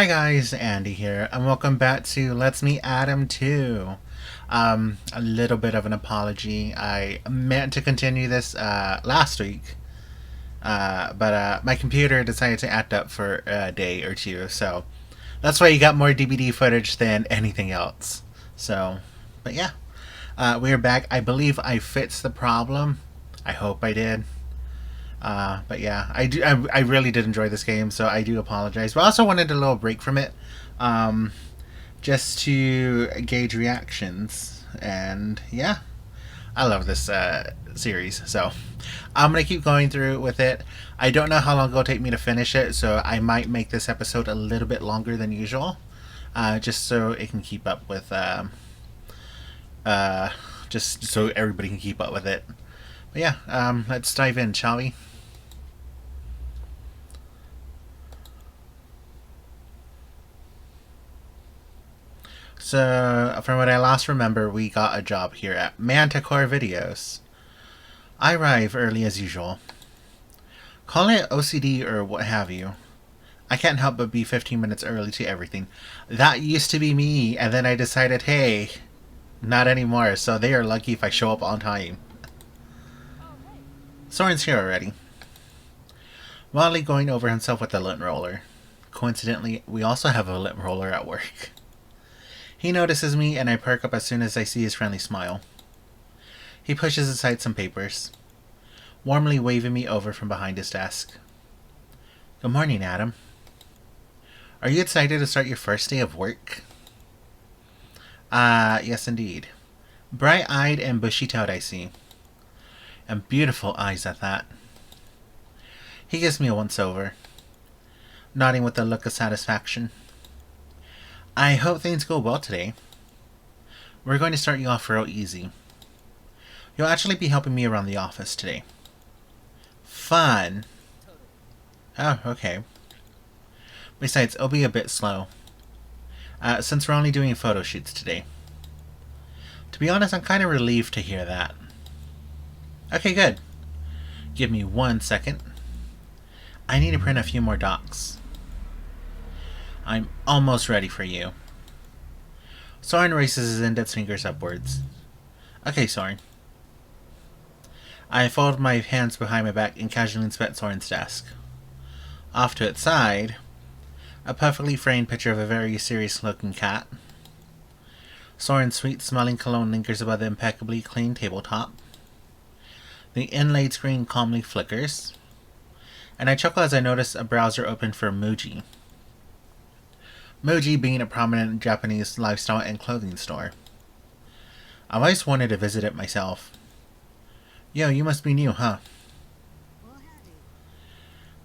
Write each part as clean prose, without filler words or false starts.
Hi guys, Andy here, and welcome back to Let's Meet Adam 2. A little bit of an apology. I meant to continue this last week, but my computer decided to act up for a day or two, so that's why you got more DVD footage than anything else. So, but yeah, we're back. I believe I fixed the problem. I hope I did. But yeah, I really did enjoy this game, so I do apologize. But I also wanted a little break from it, um, just to gauge reactions. And yeah, I love this series, so I'm gonna keep going through with it. I don't know how long it'll take me to finish it, so I might make this episode a little bit longer than usual, just so it can keep up with, uh, just so everybody can keep up with it. But yeah, let's dive in, shall we? So, from what I last remember, we got a job here at Manticore Videos. I arrive early as usual. Call it OCD or what have you. I can't help but be 15 minutes early to everything. That used to be me, and then I decided, hey, not anymore, so they are lucky if I show up on time. Soren's here already. Wildly going over himself with a lint roller. Coincidentally, we also have a lint roller at work. He notices me, and I perk up as soon as I see his friendly smile. He pushes aside some papers, warmly waving me over from behind his desk. Good morning, Adam. Are you excited to start your first day of work? Yes indeed. Bright-eyed and bushy-tailed, I see. And beautiful eyes at that. He gives me a once-over, nodding with a look of satisfaction. I hope things go well today. We're going to start you off real easy. You'll actually be helping me around the office today. Fun. Oh, okay. Besides, it'll be a bit slow, since we're only doing photo shoots today. To be honest, I'm kind of relieved to hear that. Okay, good. Give me 1 second. I need to print a few more docs. I'm almost ready for you. Soren races his index fingers upwards. Okay, Soren. I fold my hands behind my back and casually inspect Soren's desk. Off to its side, a perfectly framed picture of a very serious-looking cat. Soren's sweet-smelling cologne lingers above the impeccably clean tabletop. The inlaid screen calmly flickers, and I chuckle as I notice a browser open for Muji. Muji being a prominent Japanese lifestyle and clothing store. I've always wanted to visit it myself. Yo, you must be new, huh?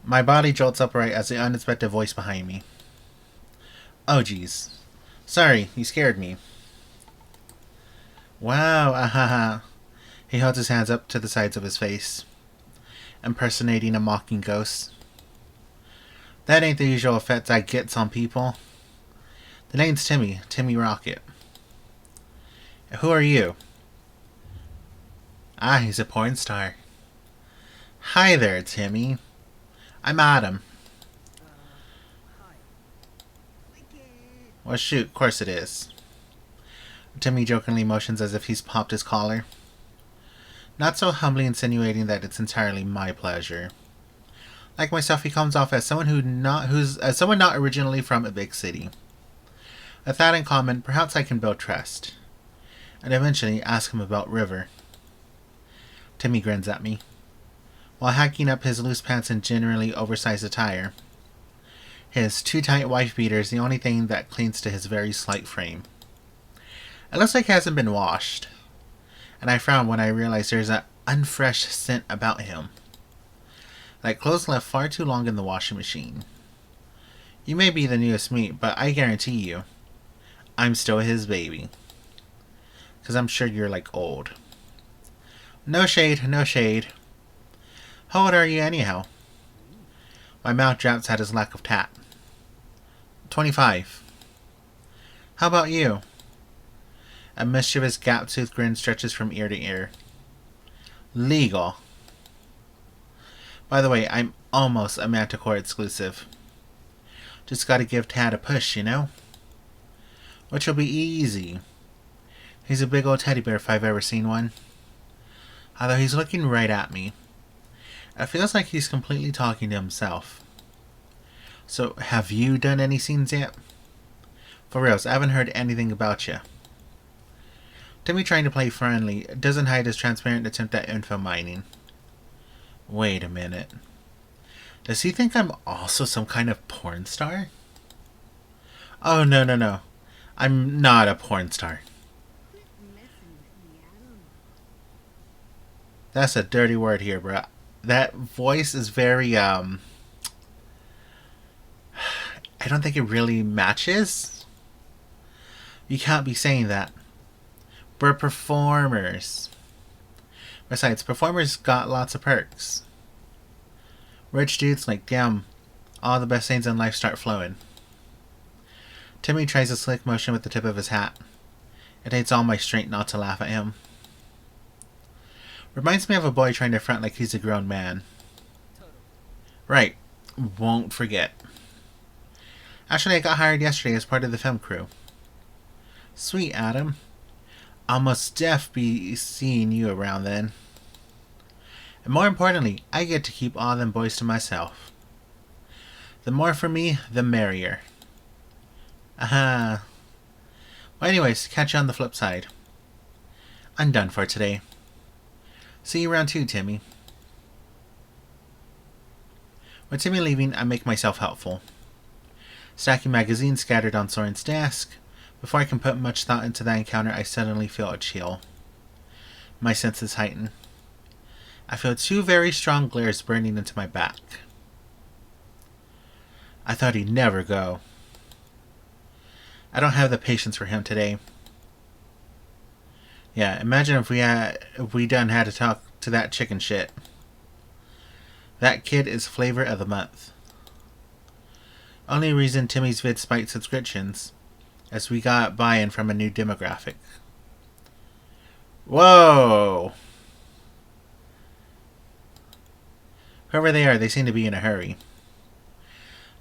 My body jolts upright as the unexpected voice behind me. Oh geez. Sorry, you scared me. Wow, ahaha. He holds his hands up to the sides of his face, impersonating a mocking ghost. That ain't the usual effect I gets on people. The name's Timmy Rocket. Who are you? Ah, he's a porn star. Hi there, Timmy. I'm Adam. Well, shoot, of course it is. Timmy jokingly motions as if he's popped his collar. Not so humbly insinuating that it's entirely my pleasure. Like myself, he comes off as someone who's someone not originally from a big city. With that in common, perhaps I can build trust, and eventually ask him about River. Timmy grins at me, while hacking up his loose pants and generally oversized attire. His too-tight wife beater is the only thing that clings to his very slight frame. It looks like he hasn't been washed, and I frown when I realize there's an unfresh scent about him. Like clothes left far too long in the washing machine. You may be the newest meat, but I guarantee you, I'm still his baby. 'Cause I'm sure you're like old. No shade, no shade. How old are you anyhow? My mouth drops at his lack of tact. 25. How about you? A mischievous gap-toothed grin stretches from ear to ear. Legal. By the way, I'm almost a Manticore exclusive. Just gotta give Tad a push, you know? Which will be easy. He's a big old teddy bear if I've ever seen one. Although he's looking right at me. It feels like he's completely talking to himself. So, have you done any scenes yet? For reals, I haven't heard anything about you. Timmy trying to play friendly doesn't hide his transparent attempt at info mining. Wait a minute. Does he think I'm also some kind of porn star? Oh, no. I'm not a porn star. That's a dirty word here, bro. That voice is very, I don't think it really matches. You can't be saying that. We're performers. Besides, performers got lots of perks. Rich dudes like, damn, all the best things in life start flowing. Timmy tries a slick motion with the tip of his hat. It takes all my strength not to laugh at him. Reminds me of a boy trying to front like he's a grown man. Right. Won't forget. Actually, I got hired yesterday as part of the film crew. Sweet, Adam. I'll most def be seeing you around then. And more importantly, I get to keep all them boys to myself. The more for me, the merrier. Aha. Well, anyways, catch you on the flip side. I'm done for today. See you around too, Timmy. With Timmy leaving, I make myself helpful. Stacking magazines scattered on Soren's desk. Before I can put much thought into that encounter, I suddenly feel a chill. My senses heighten. I feel two very strong glares burning into my back. I thought he'd never go. I don't have the patience for him today. Yeah, imagine if we done had to talk to that chicken shit. That kid is flavor of the month. Only reason Timmy's vid spiked subscriptions, as we got buy-in from a new demographic. Whoa! Whoever they are, they seem to be in a hurry.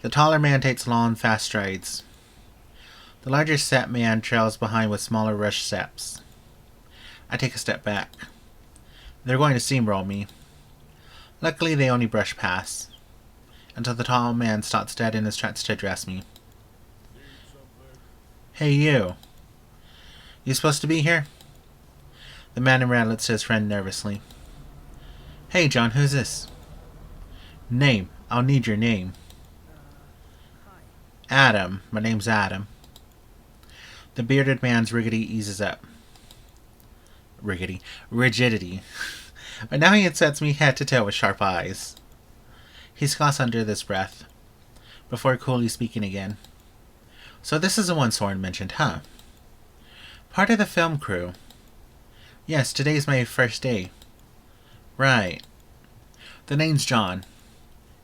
The taller man takes long, fast strides. The larger set man trails behind with smaller rush steps. I take a step back. They're going to steamroll me. Luckily, they only brush past, until the tall man stops dead in his tracks to address me. Hey, you. You supposed to be here? The man in red looks to his friend nervously. Hey, John, who's this? Name. I'll need your name. Adam. My name's Adam. The bearded man's rigidity eases up. Rigidity. But now he sets me head to toe with sharp eyes. He scoffs under this breath, before coolly speaking again. So this is the one Soren mentioned, huh? Part of the film crew. Yes, today's my first day. Right. The name's John,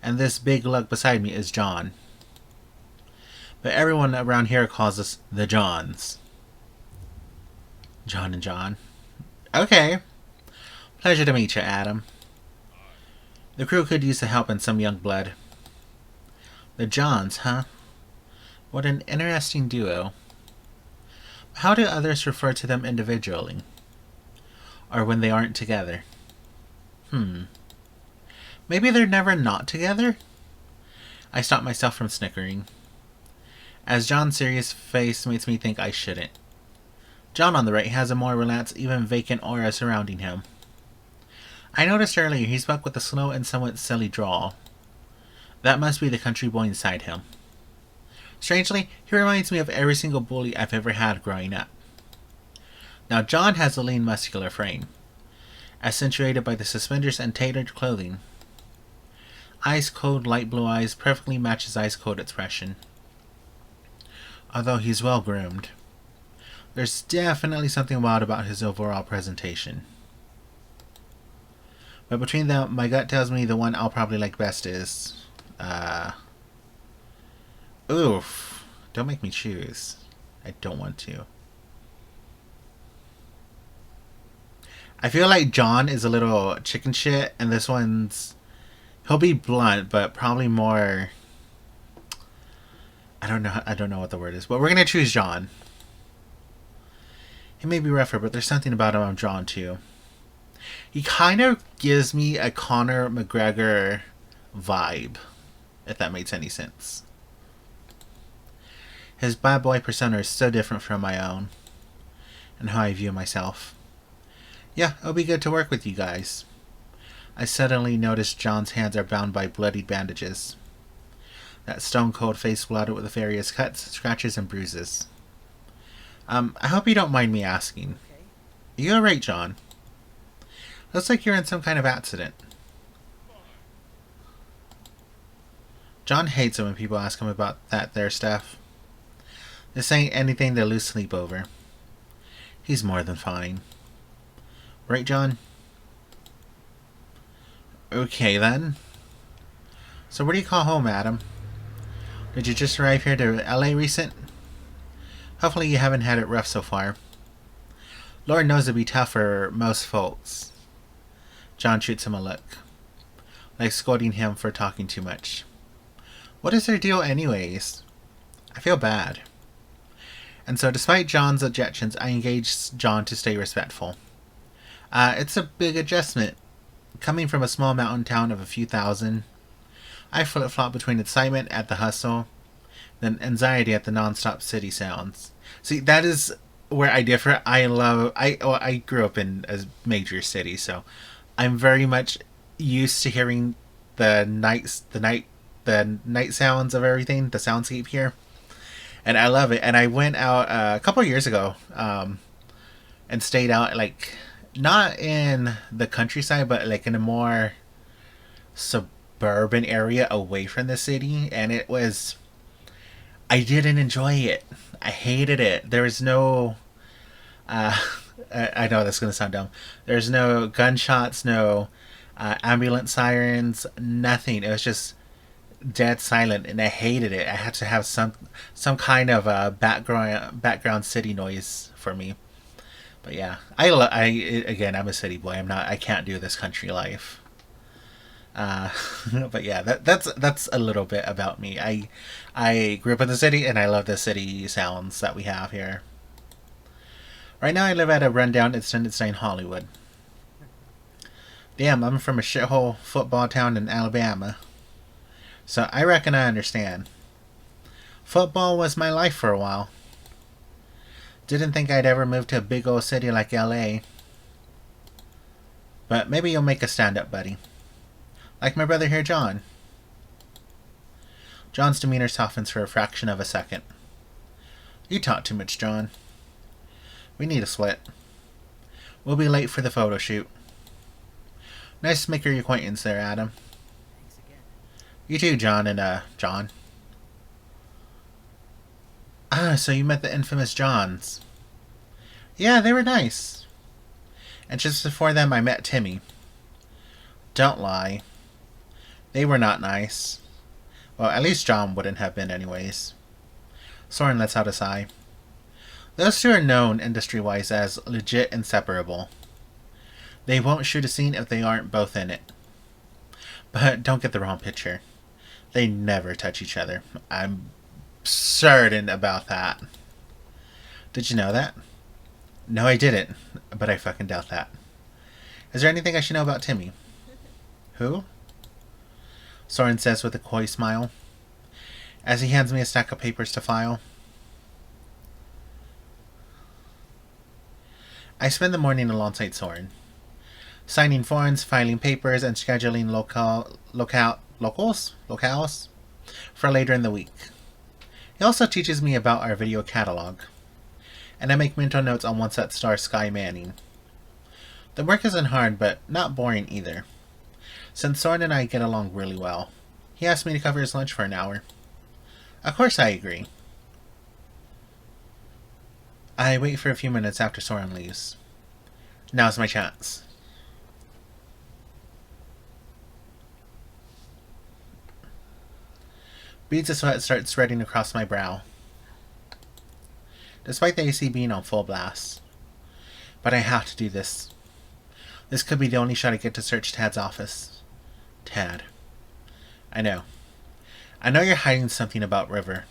and this big lug beside me is John. But everyone around here calls us the Johns. John and John. Okay. Pleasure to meet you, Adam. The crew could use the help in some young blood. The Johns, huh? What an interesting duo. How do others refer to them individually? Or when they aren't together? Maybe they're never not together? I stop myself from snickering, as John's serious face makes me think I shouldn't. John on the right has a more relaxed, even vacant aura surrounding him. I noticed earlier he spoke with a slow and somewhat silly drawl. That must be the country boy inside him. Strangely, he reminds me of every single bully I've ever had growing up. Now John has a lean, muscular frame, accentuated by the suspenders and tailored clothing. Ice-cold light blue eyes perfectly match his ice-cold expression. Although he's well-groomed, there's definitely something wild about his overall presentation. But between them, my gut tells me the one I'll probably like best is... Oof. Don't make me choose. I don't want to. I feel like John is a little chicken shit, and this one's... He'll be blunt, but probably more... I don't know what the word is, but we're gonna choose John. He may be rougher, but there's something about him I'm drawn to. He kind of gives me a Conor McGregor vibe, if that makes any sense. His bad boy persona is so different from my own, and how I view myself. Yeah, it'll be good to work with you guys. I suddenly noticed John's hands are bound by bloody bandages. That stone cold face blotted with various cuts, scratches, and bruises. I hope you don't mind me asking. Are you alright, John? Looks like you're in some kind of accident. John hates it when people ask him about that there stuff. This ain't anything to lose sleep over. He's more than fine. Right, John? Okay, then. So what do you call home, Adam? Did you just arrive here to LA recent? Hopefully you haven't had it rough so far. Lord knows it'd be tough for most folks. John shoots him a look, like scolding him for talking too much. What is their deal anyways? I feel bad. And so despite John's objections, I engaged John to stay respectful. It's a big adjustment. Coming from a small mountain town of a few thousand, I flip-flop between excitement at the hustle, then anxiety at the non-stop city sounds. See, that is where I differ. I grew up in a major city, so I'm very much used to hearing the night sounds of everything, the soundscape here, and I love it. And I went out a couple of years ago, and stayed out like not in the countryside, but like in a more suburban area away from the city, and I didn't enjoy it. I hated it. There was no I know that's gonna sound dumb. There's no gunshots, no ambulance sirens, nothing. It was just dead silent, and I hated it. I had to have some kind of background city noise for me. But yeah, again, I'm a city boy. I can't do this country life. But yeah, that's a little bit about me. I grew up in the city, and I love the city sounds that we have here. Right now, I live at a rundown extended stay in Hollywood. Damn, I'm from a shithole football town in Alabama, so I reckon I understand. Football was my life for a while. Didn't think I'd ever move to a big old city like LA. But maybe you'll make a stand-up, buddy. Like my brother here, John. John's demeanor softens for a fraction of a second. You talk too much, John. We need a split. We'll be late for the photo shoot. Nice to make your acquaintance there, Adam. Thanks again. You too, John and, John. Ah, so you met the infamous Johns. Yeah, they were nice. And just before them, I met Timmy. Don't lie. They were not nice. Well, at least John wouldn't have been anyways. Soren lets out a sigh. Those two are known industry-wise as legit inseparable. They won't shoot a scene if they aren't both in it. But don't get the wrong picture. They never touch each other. I'm certain about that. Did you know that? No, I didn't, but I fucking doubt that. Is there anything I should know about Timmy? Who? Soren says with a coy smile, as he hands me a stack of papers to file. I spend the morning alongside Soren, signing forms, filing papers, and scheduling locales for later in the week. He also teaches me about our video catalog, and I make mental notes on one that stars Sky Manning. The work isn't hard, but not boring either. Since Soren and I get along really well, he asked me to cover his lunch for an hour. Of course I agree. I wait for a few minutes after Soren leaves. Now's my chance. Beads of sweat start spreading across my brow, despite the AC being on full blast. But I have to do this. This could be the only shot I get to search Tad's office. Tad. I know. I know you're hiding something about River.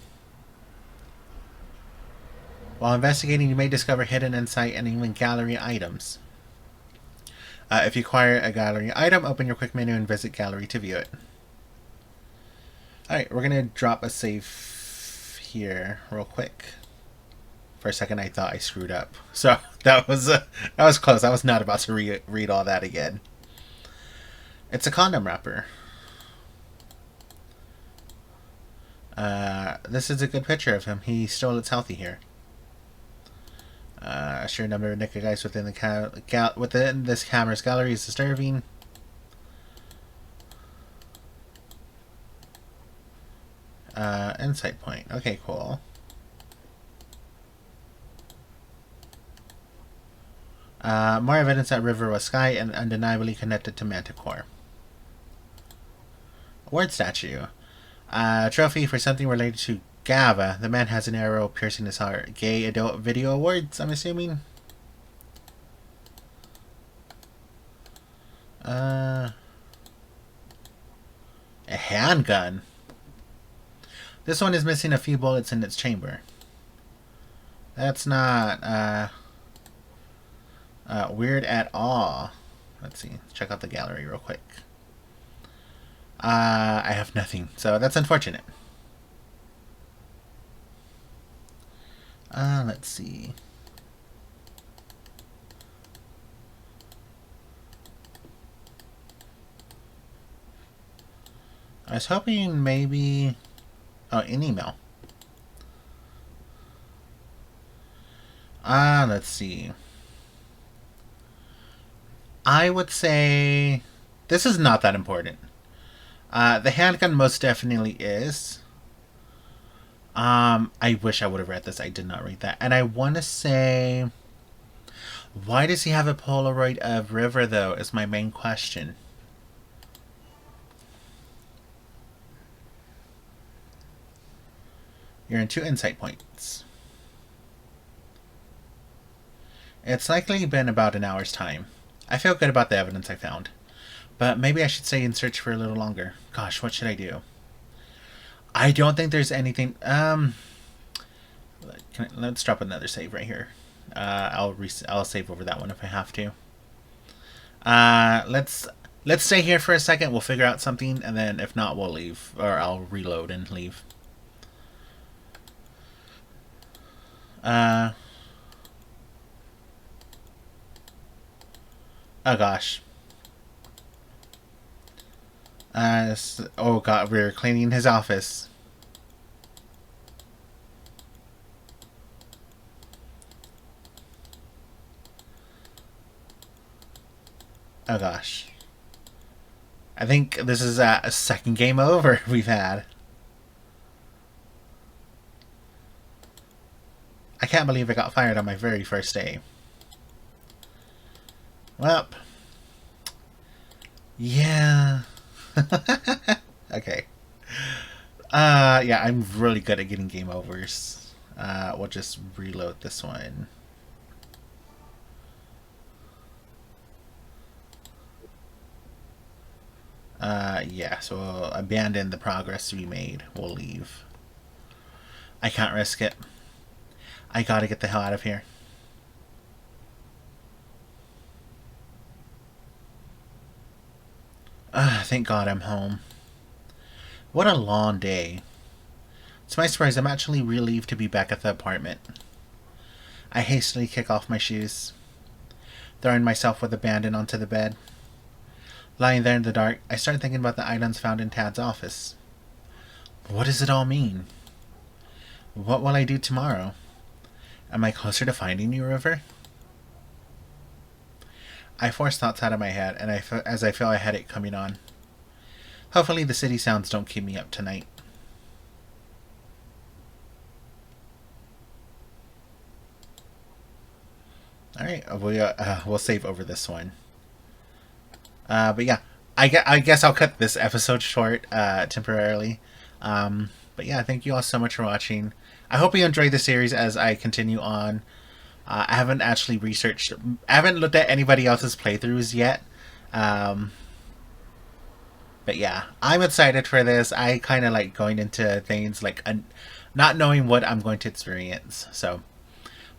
While investigating, you may discover hidden insight and even gallery items. If you acquire a gallery item, open your quick menu and visit gallery to view it. Alright, we're going to drop a save here real quick. For a second, I thought I screwed up. So that was close. I was not about to read all that again. It's a condom wrapper. This is a good picture of him. He still looks healthy here. A sheer number of naked guys within the within this camera's gallery is disturbing. Insight point. Okay, cool. More evidence that River was Sky and undeniably connected to Manticore. Award statue. Trophy for something related to Gava. The man has an arrow piercing his heart. Gay Adult Video Awards, I'm assuming. A handgun. This one is missing a few bullets in its chamber. That's not weird at all. Let's see. Let's check out the gallery real quick. I have nothing, so that's unfortunate. Let's see. I was hoping maybe... Oh, an email. Let's see. I would say... This is not that important. The handgun most definitely is. I wish I would have read this. I did not read that. And I want to say... Why does he have a Polaroid of River, though, is my main question. You're in 2 insight points. It's likely been about an hour's time. I feel good about the evidence I found. But maybe I should stay and search for a little longer. Gosh, what should I do? I don't think there's anything... let's drop another save right here. I'll save over that one if I have to. Let's stay here for a second. We'll figure out something, and then if not, we'll leave. Or I'll reload and leave. Oh gosh. Oh god, we're cleaning his office. Oh gosh. I think this is a second game over we've had. I can't believe I got fired on my very first day. Well. Yeah. Okay. Yeah, I'm really good at getting game overs. We'll just reload this one. Yeah, so we'll abandon the progress we made. We'll leave. I can't risk it. I gotta get the hell out of here. Thank God I'm home. What a long day. To my surprise, I'm actually relieved to be back at the apartment. I hastily kick off my shoes, throwing myself with abandon onto the bed. Lying there in the dark, I start thinking about the items found in Tad's office. What does it all mean? What will I do tomorrow? Am I closer to finding you, River? I force thoughts out of my head, and as I feel a headache coming on. Hopefully the city sounds don't keep me up tonight. Alright, we'll save over this one. But yeah, I guess I'll cut this episode short temporarily. But yeah, thank you all so much for watching. I hope you enjoyed the series as I continue on. I haven't actually researched... I haven't looked at anybody else's playthroughs yet. But yeah, I'm excited for this. I kind of like going into things like not knowing what I'm going to experience. So,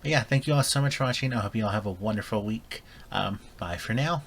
But yeah, thank you all so much for watching. I hope you all have a wonderful week. Bye for now.